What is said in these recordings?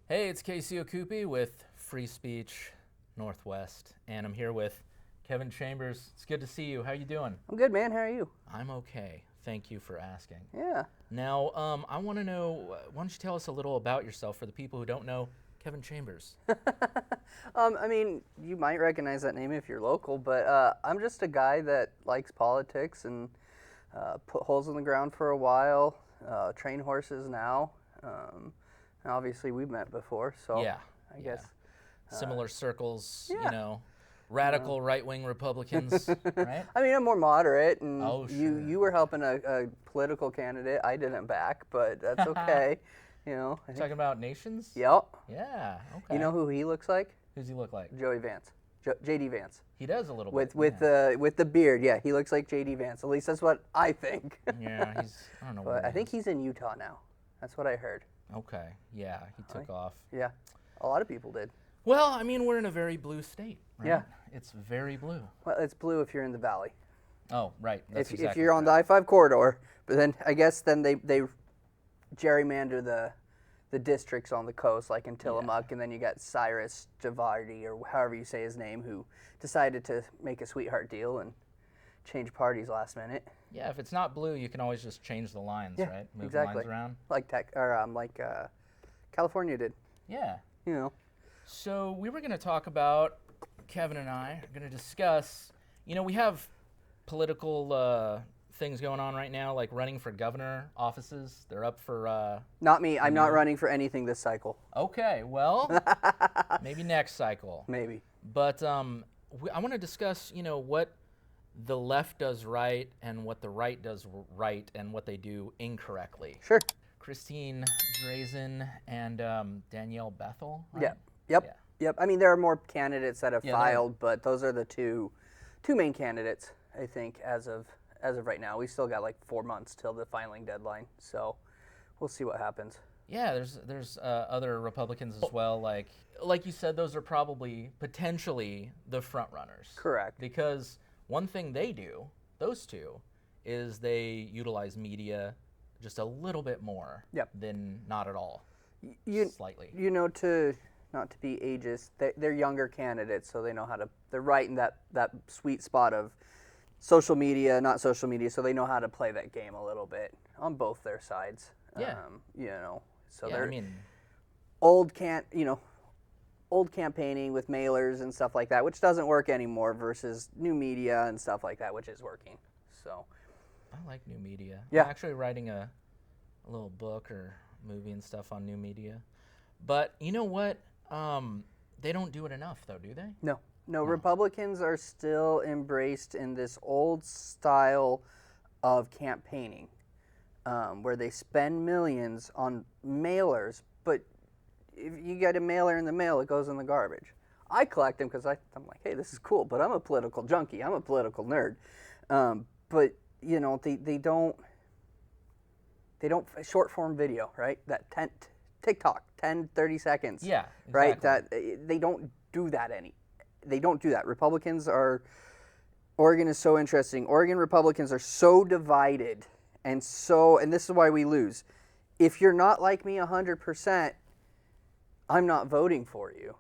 Hey, it's Casey Okupi with Free Speech Northwest, and I'm here with Kevin Chambers. It's good to see you. How you doing? I'm good, man. How are you? I'm okay. Thank you for asking. Yeah. Now, I want to know, why don't you tell us a little about yourself for the people who don't know Kevin Chambers? I mean, you might recognize that name if you're local, but I'm just a guy that likes politics and put holes in the ground for a while, train horses now. And obviously, we've met before, so Yeah. I guess. Similar circles, yeah. radical right-wing Republicans, right? I mean, I'm more moderate, and Oh, you sure. were helping a political candidate I didn't back, but that's okay. I think, Talking about nations? yep. Yeah, okay. You know who he looks like? Who's he look like? Joey Vance. JD Vance. He does a little With bit. with the beard, yeah, he looks like JD Vance. At least that's what I think. Yeah, I don't know But where I he think is. he's in Utah now. That's what I heard. Okay, yeah, he took off. Yeah, a lot of people did. Well, I mean, we're in a very blue state, right? Yeah. It's very blue. Well, it's blue if you're in the valley. Oh, right. That's If exactly you're on the I-5 corridor, but then I guess then they gerrymander the districts on the coast, like in Tillamook, and then you got Cyrus Javardi, or however you say his name, who decided to make a sweetheart deal and change parties last minute. Yeah, if it's not blue, you can always just change the lines, Yeah, right? Move exactly. the lines around. Like California did. Yeah. You know. So we were going to talk about, Kevin and I are going to discuss, we have political things going on right now, like running for governor offices. They're up for... Not me. I'm not running for anything this cycle. Okay, well, maybe next cycle. Maybe. But I want to discuss, what the left does right and what the right does right and what they do incorrectly. Sure. Christine Drazen and Danielle Bethel. Right? Yeah. Yep. Yeah. Yep. I mean, there are more candidates that have Yeah, filed, but those are the two main candidates, I think, as of right now. We still got like 4 months till the filing deadline, so we'll see what happens. Yeah, there's other Republicans as well. Like you said, those are probably potentially the front runners. Correct. Because one thing they do, those two, is they utilize media just a little bit more than not at all. Slightly. Not to be ageist, they're younger candidates, so they know how to. They're right in that sweet spot of social media, not social media, so they know how to play that game a little bit on both their sides. Yeah. So Yeah, they're I mean, old campaigning with mailers and stuff like that, which doesn't work anymore, versus new media and stuff like that, which is working. So I like new media. Yeah. I'm actually writing a little book or movie and stuff on new media. But you know what? They don't do it enough, though, do they? No, Republicans are still embraced in this old style of campaigning, where they spend millions on mailers, but if you get a mailer in the mail, it goes in the garbage. I collect them because I'm like, hey, this is cool, but I'm a political junkie. I'm a political nerd. But they don't short form video, right? That TikTok, 10, 30 seconds. Yeah, Right? exactly. That they don't do that They don't do that. Oregon is so interesting. Oregon Republicans are so divided, and this is why we lose. If you're not like me 100%, I'm not voting for you.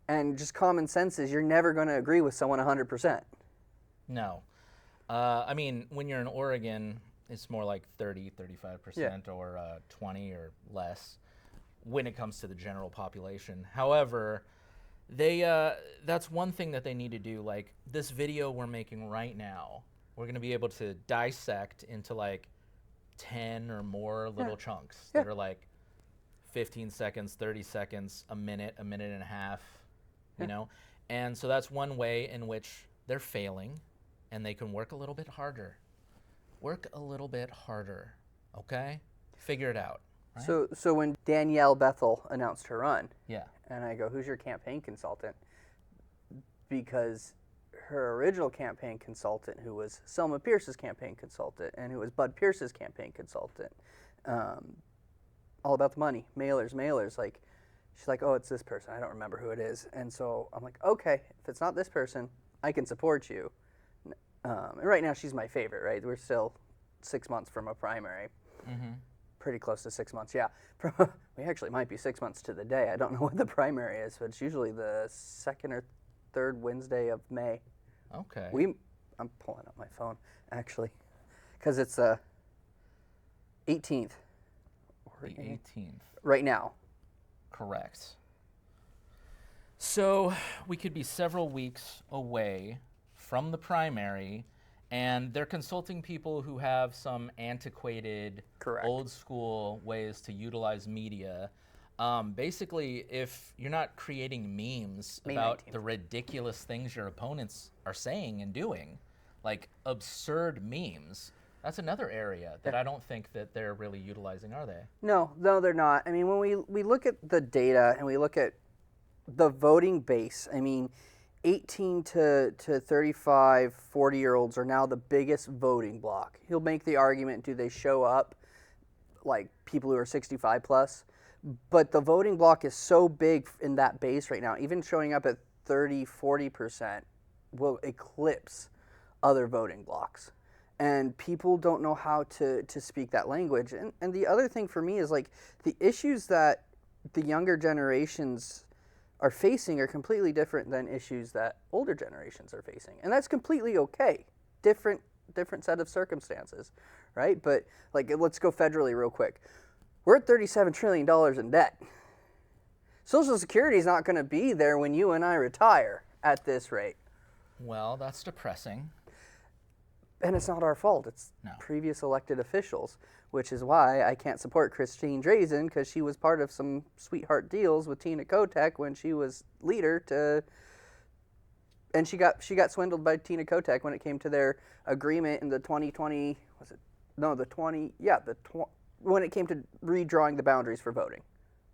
And just common sense is you're never going to agree with someone 100%. No. I mean, when you're in Oregon, it's more like 30, 35% or 20 or less when it comes to the general population. However, that's one thing that they need to do. Like this video we're making right now, we're going to be able to dissect into like 10 or more little chunks that are like 15 seconds, 30 seconds, a minute and a half, you know? And so that's one way in which they're failing and they can work a little bit harder. Work a little bit harder, okay? Figure it out. Right? So when Danielle Bethel announced her run, Yeah. and I go, who's your campaign consultant? Because her original campaign consultant, who was Selma Pierce's campaign consultant, and who was Bud Pierce's campaign consultant, all about the money, mailers, like, she's like, oh, it's this person. I don't remember who it is. And so I'm like, okay, if it's not this person, I can support you. And right now she's my favorite, right? We're still 6 months from a primary. Mm-hmm. pretty close to 6 months, yeah. We actually might be 6 months to the day. I don't know what the primary is, but it's usually the second or third Wednesday of May. Okay. I'm pulling up my phone, actually, because it's the 18th. The 18th. Right now. Correct. So we could be several weeks away from the primary, and they're consulting people who have some antiquated, Correct. old school ways to utilize media. Basically, if you're not creating memes May about 19th. the ridiculous things your opponents are saying and doing, like absurd memes, that's another area that I don't think that they're really utilizing, are they? No, they're not. I mean, when we look at the data and we look at the voting base, I mean, 18 to 35, 40-year-olds are now the biggest voting bloc. He'll make the argument, do they show up like people who are 65 plus? But the voting bloc is so big in that base right now, even showing up at 30, 40% will eclipse other voting blocs. And people don't know how to speak that language. And the other thing for me is like the issues that the younger generations are facing are completely different than issues that older generations are facing. And that's completely okay. Different set of circumstances, right? But like, let's go federally real quick. We're at $37 trillion in debt. Social Security is not going to be there when you and I retire at this rate. Well, that's depressing. And it's not our fault. It's previous elected officials, which is why I can't support Christine Drazen, because she was part of some sweetheart deals with Tina Kotek when she was leader and she got swindled by Tina Kotek when it came to their agreement in the 2020, when it came to redrawing the boundaries for voting,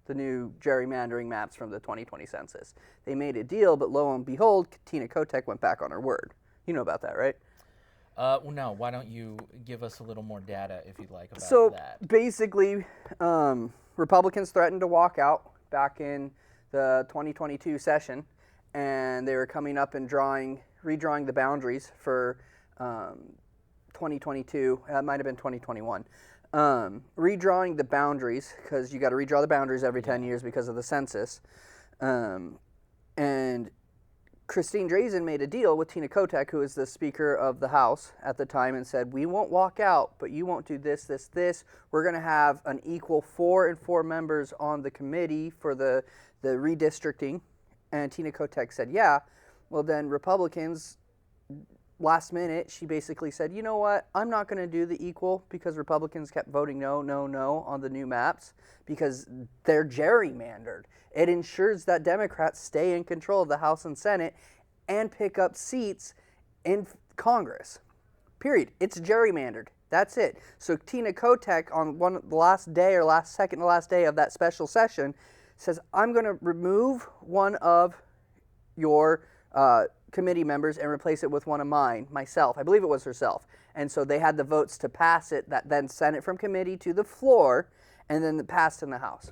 the new gerrymandering maps from the 2020 census. They made a deal, but lo and behold, Tina Kotek went back on her word. You know about that, right? Well, no, why don't you give us a little more data, if you'd like, about that? So basically, Republicans threatened to walk out back in the 2022 session, and they were coming up and redrawing the boundaries for 2022. It might have been 2021. Redrawing the boundaries, because you got to redraw the boundaries every 10 years because of the census. And Christine Drazen made a deal with Tina Kotek, who was the Speaker of the House at the time, and said, we won't walk out, but you won't do this, this, this. We're going to have an equal 4 and 4 members on the committee for the redistricting. And Tina Kotek said, yeah. Well, then Republicans, last minute, she basically said, you know what, I'm not going to do the equal, because Republicans kept voting no, no, no on the new maps because they're gerrymandered. It ensures that Democrats stay in control of the House and Senate and pick up seats in Congress. Period. It's gerrymandered. That's it. So Tina Kotek, on the last day or second to last day of that special session, says, I'm going to remove one of your committee members and replace it with one of myself. I believe it was herself. And so they had the votes to pass it, that then sent it from committee to the floor, and then it passed in the House.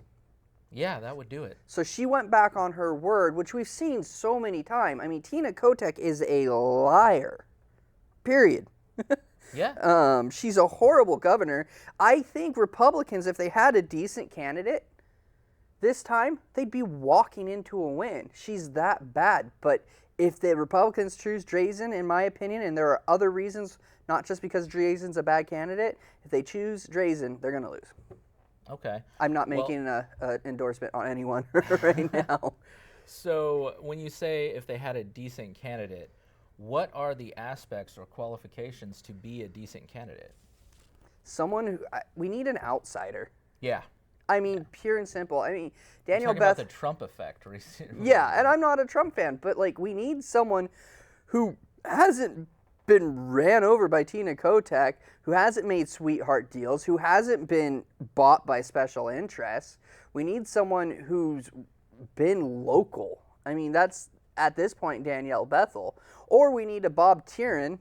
Yeah, that would do it. So she went back on her word, which we've seen so many times. I mean, Tina Kotek is a liar. Period. Yeah. She's a horrible governor. I think Republicans, if they had a decent candidate this time, they'd be walking into a win. She's that bad. But if the Republicans choose Drazen, in my opinion, and there are other reasons, not just because Drazen's a bad candidate, if they choose Drazen, they're going to lose. Okay. I'm not making an endorsement on anyone right now. So when you say if they had a decent candidate, what are the aspects or qualifications to be a decent candidate? Someone who, we need an outsider. Yeah. I mean, pure and simple. I mean, Daniel Beth. About the Trump effect. Yeah, and I'm not a Trump fan, but like we need someone who hasn't been ran over by Tina Kotek, who hasn't made sweetheart deals, who hasn't been bought by special interests. We need someone who's been local. I mean, that's at this point Danielle Bethel. Or we need a Bob Tiernan,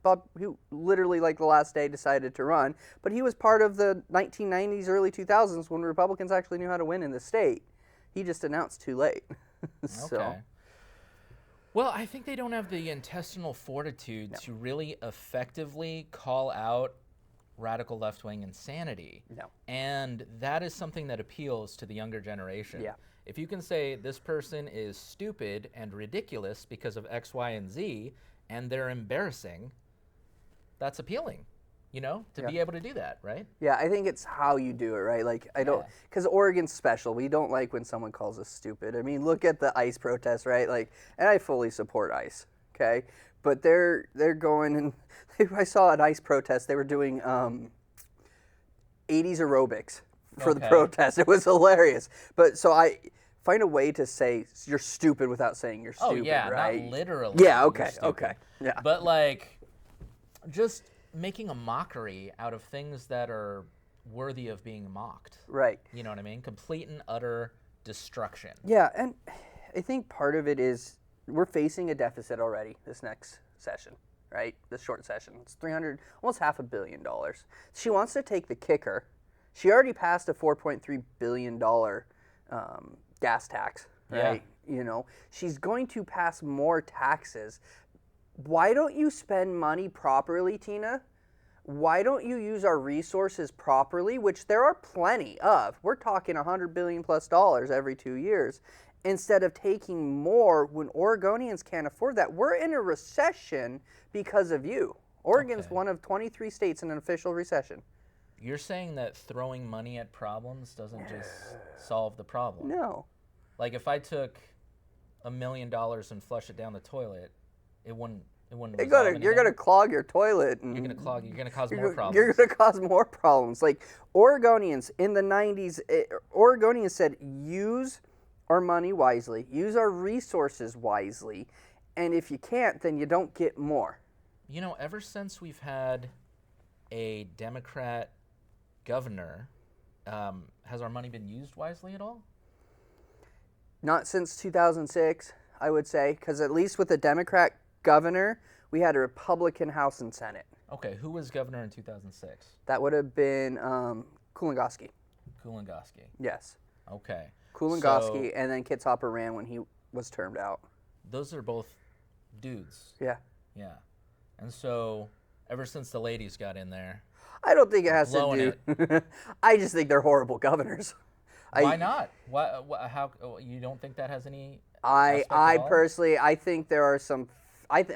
Bob, who literally like the last day decided to run, but he was part of the 1990s, early 2000s when Republicans actually knew how to win in the state. He just announced too late. So. Okay. Well, I think they don't have the intestinal fortitude to really effectively call out radical left-wing insanity. No. And that is something that appeals to the younger generation. Yeah. If you can say this person is stupid and ridiculous because of X, Y, and Z, and they're embarrassing, that's appealing, to be able to do that, right? Yeah, I think it's how you do it, right? Like, I don't, because Oregon's special. We don't like when someone calls us stupid. I mean, look at the ICE protests, right? Like, and I fully support ICE, okay? But they're going, and I saw an ICE protest. They were doing 80s aerobics for the protest. It was hilarious. But so I find a way to say you're stupid without saying you're stupid, right? Not literally. Yeah, okay. Yeah. But like, just making a mockery out of things that are worthy of being mocked. Right. You know what I mean? Complete and utter destruction. Yeah, and I think part of it is we're facing a deficit already this next session, right? This short session. It's almost $500 million. She wants to take the kicker. She already passed a $4.3 billion gas tax, right? Yeah. She's going to pass more taxes. Why don't you spend money properly, Tina? Why don't you use our resources properly, which there are plenty of? We're talking $100 billion plus every 2 years, instead of taking more when Oregonians can't afford that. We're in a recession because of you. Oregon's one of 23 states in an official recession. You're saying that throwing money at problems doesn't just solve the problem? No. Like if I took $1 million and flushed it down the toilet, it wouldn't You're gonna clog your toilet, and you're gonna cause more problems. You're gonna cause more problems. Like Oregonians in the 90s, Oregonians said, use our money wisely, use our resources wisely, and if you can't, then you don't get more. Ever since we've had a Democrat governor, has our money been used wisely at all? Not since 2006, I would say, because at least with a Democrat governor, we had a Republican House and Senate. Okay, who was governor in 2006? That would have been Kulingoski. Kulingoski. Yes. Okay. Kulingoski, and then Kits Hopper ran when he was termed out. Those are both dudes. Yeah. Yeah. And so, ever since the ladies got in there, I don't think it has to do. I just think they're horrible governors. Why not? How you don't think that has any? I personally, I think there are some.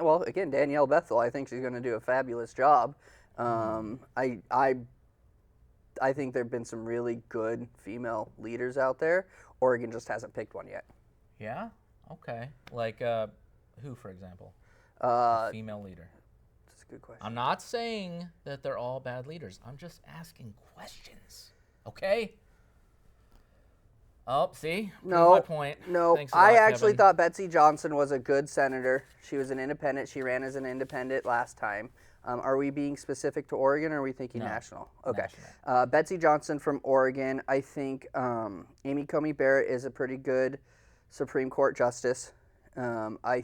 Well, again, Danielle Bethel. I think she's going to do a fabulous job. I think there've been some really good female leaders out there. Oregon just hasn't picked one yet. Yeah. Okay. Like who, for example? A female leader. That's a good question. I'm not saying that they're all bad leaders. I'm just asking questions. Okay. Oh, see? No, my point. No, Thanks a lot, I actually Kevin. thought Betsy Johnson was a good senator. She was an independent. She ran as an independent last time. Are we being specific to Oregon, or are we thinking national? Okay. National. Betsy Johnson from Oregon. I think Amy Coney Barrett is a pretty good Supreme Court justice. I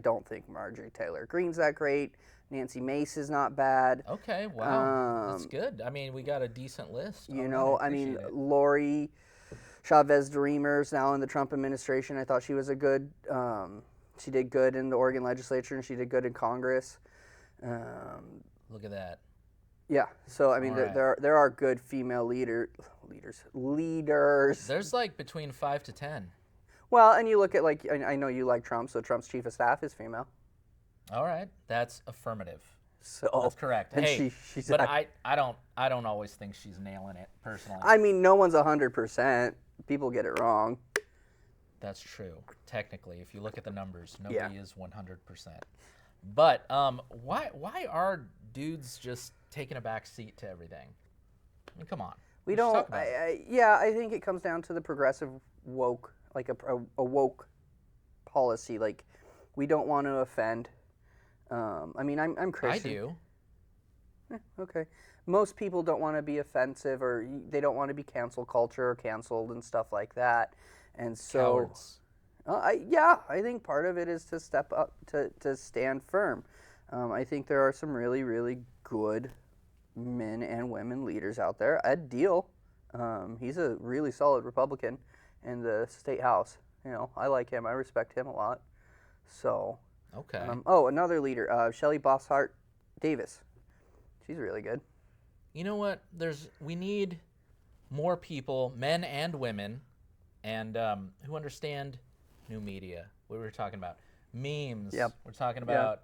don't think Marjorie Taylor Greene's that great. Nancy Mace is not bad. Okay, wow. That's good. I mean, we got a decent list. Lori Chavez-DeRemer's now in the Trump administration. I thought she was a good, she did good in the Oregon legislature, and she did good in Congress. Look at that. Yeah, so I mean, All right. there are good female leaders. There's like between 5 to 10. Well, and you look at I know you like Trump, so Trump's chief of staff is female. All right, that's affirmative. So that's correct. And hey, she's but I don't always think she's nailing it personally. I mean, no one's 100%. People get it wrong. That's true. Technically, if you look at the numbers, nobody is 100%. But why are dudes just taking a back seat to everything? I mean, come on. We don't. I think it comes down to the progressive woke, like a woke policy. Like, we don't want to offend. I mean, I'm Christian. I do. Okay. Most people don't want to be offensive, or they don't want to be cancel culture or canceled and stuff like that. And so, Cowards. I think part of it is to step up, to stand firm. I think there are some really, really good men and women leaders out there. Ed Deal, he's a really solid Republican in the state house. I like him. I respect him a lot. So, okay. Another leader, Shelley Bosshart Davis. She's really good. You know what? We need more people, men and women, and who understand new media. What we were talking about, memes. Yep. We're talking about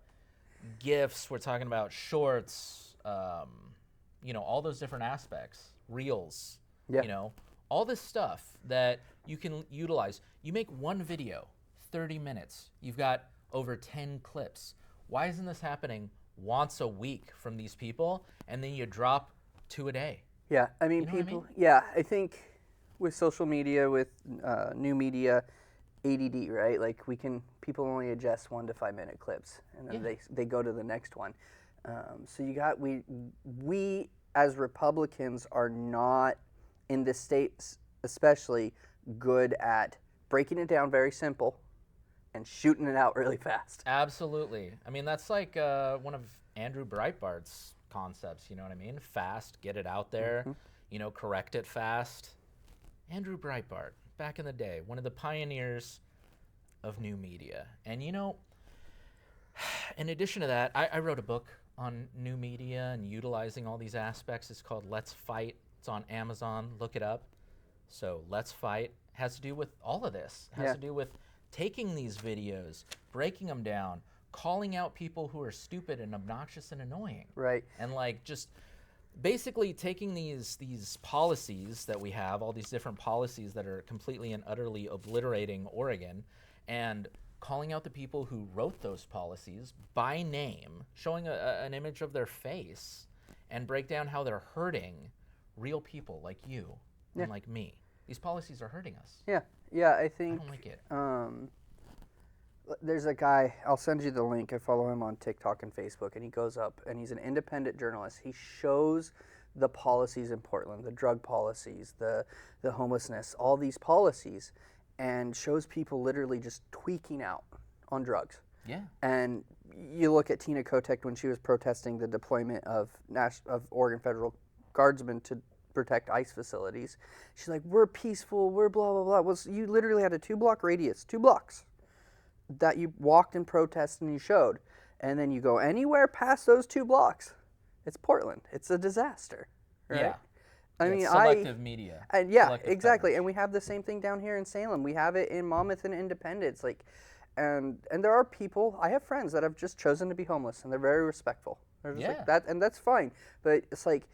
GIFs. We're talking about shorts. All those different aspects, reels. Yeah. All this stuff that you can utilize. You make one video, 30 minutes. You've got over 10 clips. Why isn't this happening once a week from these people, and then you drop 2 a day? Yeah, I mean, You know what I people. mean? Yeah, I think with social media, with new media, ADD, right? Like people only adjust 1 to 5 minute clips, and then they go to the next one. So we as Republicans are not in the states, especially good at breaking it down very simple and shooting it out really fast. Absolutely. I mean, that's like one of Andrew Breitbart's concepts, you know what I mean? Fast, get it out there, correct it fast. Andrew Breitbart, back in the day, one of the pioneers of new media. And in addition to that, I wrote a book on new media and utilizing all these aspects. It's called Let's Fight. It's on Amazon. Look it up. So Let's Fight has to do with all of this. It has to do with taking these videos, breaking them down, calling out people who are stupid and obnoxious and annoying. Right. And just basically taking these policies that we have, all these different policies that are completely and utterly obliterating Oregon, and calling out the people who wrote those policies by name, showing an image of their face, and break down how they're hurting real people like you and like me. These policies are hurting us. Yeah, I think. I don't like it. There's a guy, I'll send you the link. I follow him on TikTok and Facebook, and he goes up, and he's an independent journalist. He shows the policies in Portland, the drug policies, the homelessness, all these policies, and shows people literally just tweaking out on drugs. Yeah. And you look at Tina Kotek when she was protesting the deployment of Oregon federal guardsmen to protect ICE facilities. She's like, we're peaceful, we're blah, blah, blah. Well, you literally had a 2-block radius, 2 blocks, that you walked and protested and you showed. And then you go anywhere past those 2 blocks, it's Portland. It's a disaster, right? Yeah. I mean, selective media. And yeah, selective exactly. coverage. And we have the same thing down here in Salem. We have it in Monmouth and Independence. And there are people, I have friends that have just chosen to be homeless, and they're very respectful. They're just like that, and that's fine. But it's like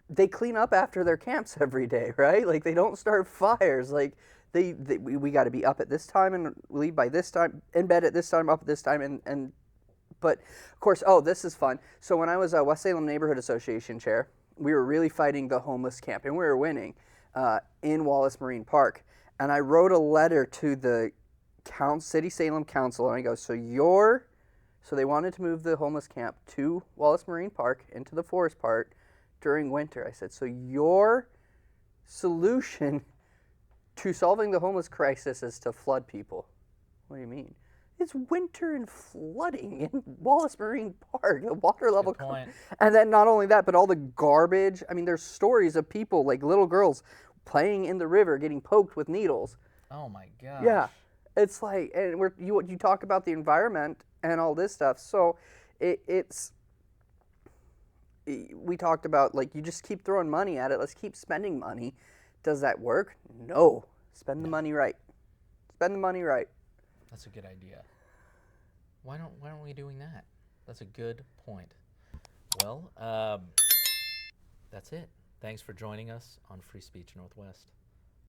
they clean up after their camps every day, right? Like they don't start fires. Like we got to be up at this time and leave by this time, in bed at this time, up at this time, and but of course, this is fun. So when I was a West Salem Neighborhood Association chair, we were really fighting the homeless camp, and we were winning in Wallace Marine Park. And I wrote a letter to the City Salem Council, and I go, so they wanted to move the homeless camp to Wallace Marine Park into the forest part during winter. I said, so your solution to solving the homeless crisis is to flood people. What do you mean? It's winter and flooding in Wallace Marine Park. The water level. Good point. And then not only that, but all the garbage. I mean, there's stories of people, like little girls, playing in the river, getting poked with needles. Oh my gosh. Yeah, it's like, and you talk about the environment and all this stuff. So we talked about, like, you just keep throwing money at it. Let's keep spending money. Does that work? No. Spend the money right. Spend the money right. That's a good idea. Why aren't we doing that? That's a good point. Well, that's it. Thanks for joining us on Free Speech Northwest.